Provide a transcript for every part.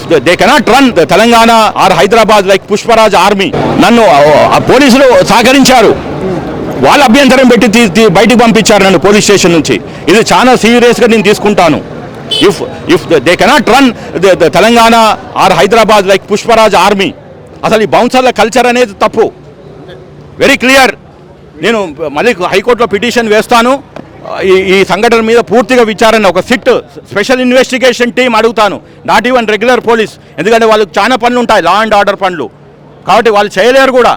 if they cannot run the Telangana or Hyderabad like Pushparaj army, నన్ను పోలీసులు సహకరించారు, వాళ్ళ అభ్యంతరం పెట్టి బయటికి పంపించారు నన్ను పోలీస్ స్టేషన్ నుంచి. ఇది చాలా సీరియస్గా నేను తీసుకుంటాను. If they cannot run the Telangana or Hyderabad like Pushparaj army, అసలు ఈ బౌన్సర్ల కల్చర్ అనేది తప్పు, వెరీ క్లియర్. నేను మళ్ళీ హైకోర్టులో పిటిషన్ వేస్తాను. ఈ సంఘటన మీద పూర్తిగా విచారణ, ఒక సిట్ స్పెషల్ ఇన్వెస్టిగేషన్ టీం అడుగుతాను, నాట్ ఈవెన్ రెగ్యులర్ పోలీస్. ఎందుకంటే వాళ్ళకి చాలా పనులు ఉంటాయి, లా అండ్ ఆర్డర్ పనులు, కాబట్టి వాళ్ళు చేయలేరు కూడా.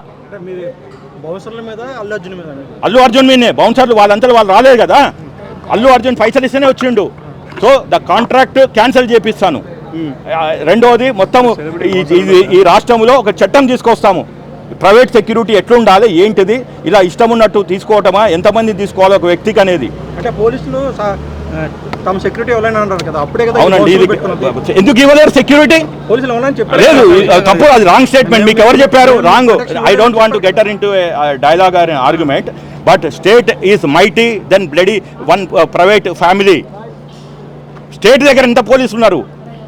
అల్లు అర్జున్ మీదే బౌన్సర్లు వాళ్ళంతా వాళ్ళు రాలేదు కదా, అల్లు అర్జున్ పైసలు ఇస్తేనే వచ్చిండు. సో ద కాంట్రాక్ట్ క్యాన్సిల్ చేపిస్తాను. రెండవది, మొత్తము ఈ రాష్ట్రంలో ఒక చట్టం తీసుకొస్తాము, ప్రైవేట్ సెక్యూరిటీ ఎట్లుండాలి ఏంటిది, ఇలా ఇష్టం ఉన్నట్టు తీసుకోవటమా, ఎంతమంది తీసుకోవాలి ఒక వ్యక్తికి అనేది. అంటే పోలీసులు తమ సెక్యూరిటీ ఎవరైనా అంటారు కదా, అప్పుడే కదా. అవునండి, ఎందుకు ఇవ్వలేరు సెక్యూరిటీ? లేదు, తప్పు, అది రాంగ్ స్టేట్మెంట్. మీకు ఎవరు చెప్పారు? Wrong. I don't want to get a in to dialogue or argument, but state is mighty than bloody one private family. State దగ్గర ఎంత పోలీసులు ఉన్నారు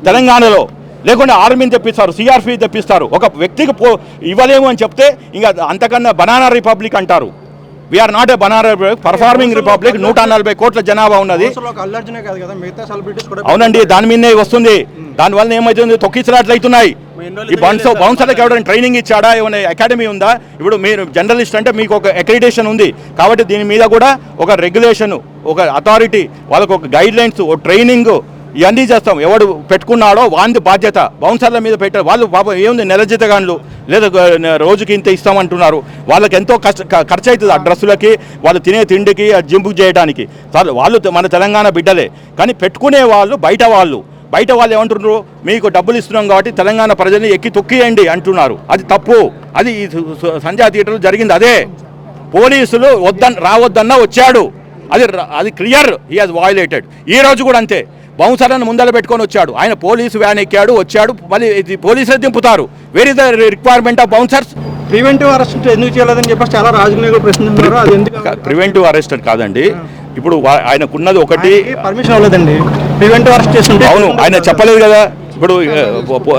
తెలంగాణలో, లేకుంటే ఆర్మీని తెప్పిస్తారు, సిఆర్పి తెప్పిస్తారు. ఒక వ్యక్తికి ఇవ్వలేము అని చెప్తే ఇంకా అంతకన్నా బనానా రిపబ్లిక్ అంటారు. We are not a banana republic, performing republic. 140 కోట్ల జనాభా ఉన్నది. అవునండి, దాని మీదనే వస్తుంది. దానివల్ల ఏమవుతుంది, తొక్కిసలాట్లు అవుతున్నాయి. ఈ బౌన్సర్లకు ఎవరైనా ట్రైనింగ్ ఇచ్చాడా, ఏమైనా అకాడమీ ఉందా? ఇప్పుడు మీరు జర్నలిస్ట్ అంటే మీకు ఒక అక్రిడిటేషన్ ఉంది, కాబట్టి దీని మీద కూడా ఒక రెగ్యులేషన్, ఒక అథారిటీ, వాళ్ళకు ఒక గైడ్ లైన్స్, ఒక ట్రైనింగ్, ఇవన్నీ చేస్తాం. ఎవడు పెట్టుకున్నాడో వాంది బాధ్యత. బౌన్సర్ల మీద పెట్టారు వాళ్ళు, బాబా ఏముంది, నెల జీతగాన్లు లేదా రోజుకి ఇంత ఇస్తామంటున్నారు. వాళ్ళకి ఎంతో ఖర్చు అవుతుంది ఆ డ్రెస్సులకి, వాళ్ళు తినే తిండికి, జింపు చేయడానికి. వాళ్ళు మన తెలంగాణ బిడ్డలే, కానీ పెట్టుకునే వాళ్ళు బయట వాళ్ళు ఏమంటున్నారు, మీకు డబ్బులు ఇస్తున్నాం కాబట్టి తెలంగాణ ప్రజల్ని ఎక్కి తొక్కియండి అంటున్నారు. అది తప్పు. అది సంజయ్ థియేటర్లో జరిగింది అదే. పోలీసులు రావద్దన్నా వచ్చాడు, అది క్లియర్. He has violated. ఈ రోజు కూడా అంతే, బౌన్సర్లను ముందర పెట్టుకొని వచ్చాడు ఆయన. పోలీసు వ్యాన్ ఎక్కాడు, వచ్చాడు, మళ్ళీ పోలీసులు దింపుతారు. Where is the requirement of bouncers? Preventive arrest ఎందుకు చేయలేదని చెప్పేసి చాలా రాజకీయ ప్రశ్నిస్తున్నారు. అది ఎందుకు ప్రివెంటివ్ అరెస్ట్ కాదండి, ఇప్పుడు ఆయనకున్నది ఒకటి, పర్మిషన్ అవ్వలేదండి ప్రివెంటివ్ అరెస్ట్ చేస్తుంటే. అవును, ఆయన చెప్పలేదు కదా, ఇప్పుడు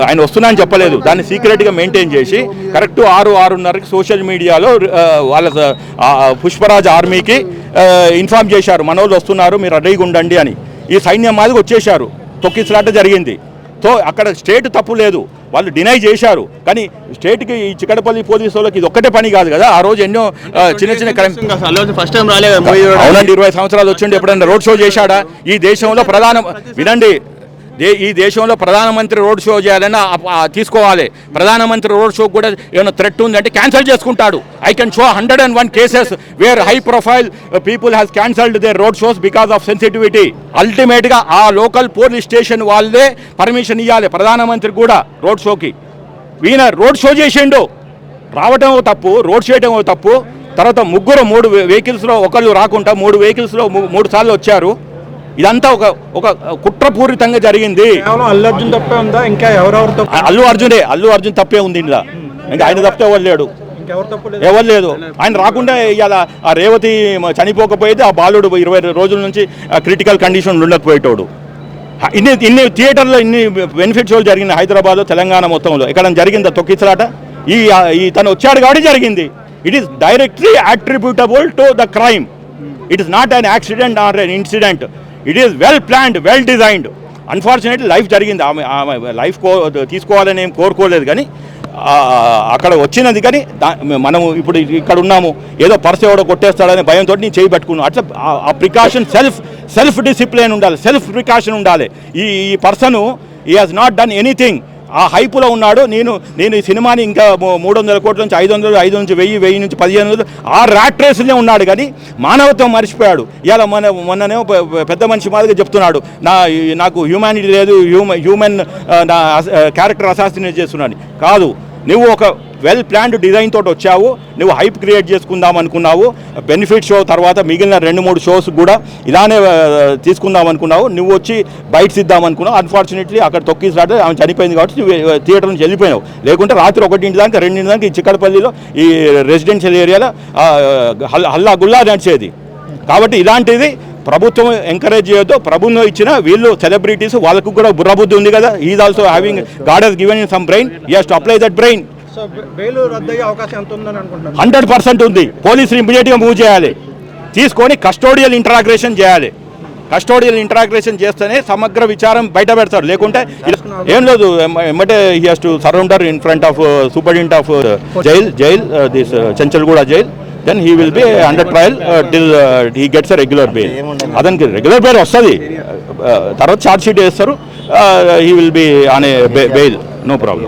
ఆయన వస్తున్నా అని చెప్పలేదు, దాన్ని సీక్రెట్గా మెయింటైన్ చేసి కరెక్ట్ 6-6:30కి సోషల్ మీడియాలో వాళ్ళ పుష్పరాజ్ ఆర్మీకి ఇన్ఫార్మ్ చేశారు, మనోళ్ళు వస్తున్నారు, మీరు రెడీగా ఉండండి అని. ఈ సైన్యం మాదిరి వచ్చేశారు, తొక్కిసలాట జరిగింది. సో అక్కడ స్టేట్ తప్పు లేదు, వాళ్ళు డినై చేశారు. కానీ స్టేట్కి ఈ చిక్కడపల్లి పోలీసు వాళ్ళకి ఇది ఒక్కటే పని కాదు కదా. ఆ రోజు ఎన్నో చిన్న క్రైమ్. అవునండి, 20 సంవత్సరాలు వచ్చిండి, ఎప్పుడైనా రోడ్ షో చేశాడా? ఈ దేశంలో వినండి, ఈ దేశంలో ప్రధానమంత్రి రోడ్ షో చేయాలని తీసుకోవాలి. ప్రధానమంత్రి రోడ్ షో కూడా ఏమైనా థ్రెట్ ఉందంటే క్యాన్సిల్ చేసుకుంటాడు. I can show 101 cases where high profile people has cancelled their road shows because of sensitivity. అల్టిమేట్గా ఆ లోకల్ పోలీస్ స్టేషన్ వాళ్ళే పర్మిషన్ ఇవ్వాలి ప్రధానమంత్రికి కూడా రోడ్ షోకి. ఈయన రోడ్ షో చేసిండు, రావటం తప్పు, రోడ్ చేయటం తప్పు. తర్వాత 3 వెహికల్స్లో ఒకళ్ళు రాకుండా 3 వెహికల్స్లో 3 సార్లు వచ్చారు. ఇదంతా ఒక కుట్రపూరితంగా జరిగింది. అల్లు అర్జున్ తప్పే ఉందా, ఇంకా ఎవరెవరు? అల్లు అర్జున్ తప్పే ఉంది ఇందులో, ఇంకా ఆయన తప్పే ఎవరు లేడు, ఎవరు లేదు. ఆయన రాకుండా ఇలా ఆ రేవతి చనిపోకపోయేది, ఆ బాలుడు 20 రోజుల నుంచి క్రిటికల్ కండిషన్ ఉండకపోయేటోడు. ఇన్ని థియేటర్లో ఇన్ని బెనిఫిట్ షోలు జరిగింది హైదరాబాద్లో, తెలంగాణ మొత్తంలో. ఇక్కడ జరిగిందా తొక్కిసలాట? తను వచ్చాడు కాబట్టి జరిగింది. It is directly attributable to the crime. It is not an accident or an incident. It is well planned, well designed. Unfortunately life జరిగింది. ఆమె లైఫ్ తీసుకోవాలని ఏం కోరుకోలేదు, కానీ అక్కడ వచ్చినది. కానీ మనము ఇప్పుడు ఇక్కడ ఉన్నాము, ఏదో పర్స్ ఎవడో కొట్టేస్తాడనే భయంతో నేను చేయి పెట్టుకున్నాను. అట్లా ఆ ప్రికాషన్, సెల్ఫ్ డిసిప్లిన్ ఉండాలి, సెల్ఫ్ ప్రికాషన్ ఉండాలి. ఈ person he has not done anything. ఆ హైపులో ఉన్నాడు. నేను ఈ సినిమాని ఇంకా 300 కోట్ల నుంచి 500, 5 నుంచి 1000 నుంచి 1500 ఆ ర్యాట్ రేసులే ఉన్నాడు, కానీ మానవత్వం మర్చిపోయాడు. ఇవాళ మొన్ననే పెద్ద మనిషి మాదిరిగా చెప్తున్నాడు, నాకు హ్యూమానిటీ లేదు, హ్యూమన్ నా క్యారెక్టర్ అసాసినేట్ చేస్తున్నాడు. కాదు, నువ్వు ఒక వెల్ ప్లాన్డ్ డిజైన్ తోటి వచ్చావు, నువ్వు హైప్ క్రియేట్ చేసుకుందాం అనుకున్నావు. బెనిఫిట్ షో తర్వాత మిగిలిన 2-3 షోస్ కూడా ఇలానే తీసుకుందాం అనుకున్నావు. నువ్వు వచ్చి బైట్స్ ఇద్దాం అనుకున్నావు. అన్ఫార్చునేట్లీ అక్కడ తొక్కిసలాట ఆమె చనిపోయింది కాబట్టి థియేటర్ నుంచి వెళ్ళిపోయినావు. లేకుంటే రాత్రి 1 దాకా 2 దాకా ఈ చిక్కడపల్లిలో ఈ రెసిడెన్షియల్ ఏరియాలో హల్లా గుల్లా నడిచేది. కాబట్టి ఇలాంటిది ప్రభుత్వం ఎంకరేజ్ చేయొద్దు. ప్రభుత్వం ఇచ్చిన వీళ్ళు సెలబ్రిటీస్ వాళ్ళకు కూడా బుర్రబుద్ధి ఉంది కదా. Is also having God he's given some brain, he has to apply that brain. 100% ఉంది. పోలీసులు ఇమీడియట్గా మూవ్ చేయాలి, తీసుకొని కస్టోడియల్ ఇంటరాగ్రేషన్ చేయాలి. కస్టోడియల్ ఇంటరాగ్రేషన్ చేస్తేనే సమగ్ర విచారం బయట పెడతారు. లేకుంటే ఏం లేదు, ఎమ్మటే he has to సరౌండర్ in front of superintendent of jail this Chanchalguda jail. then he will be under trial till he gets a regular bail. అతనికి రెగ్యులర్ బెయిల్ వస్తుంది, తర్వాత ఛార్జ్ షీట్ వేస్తారు, he will be on a bail, no problem.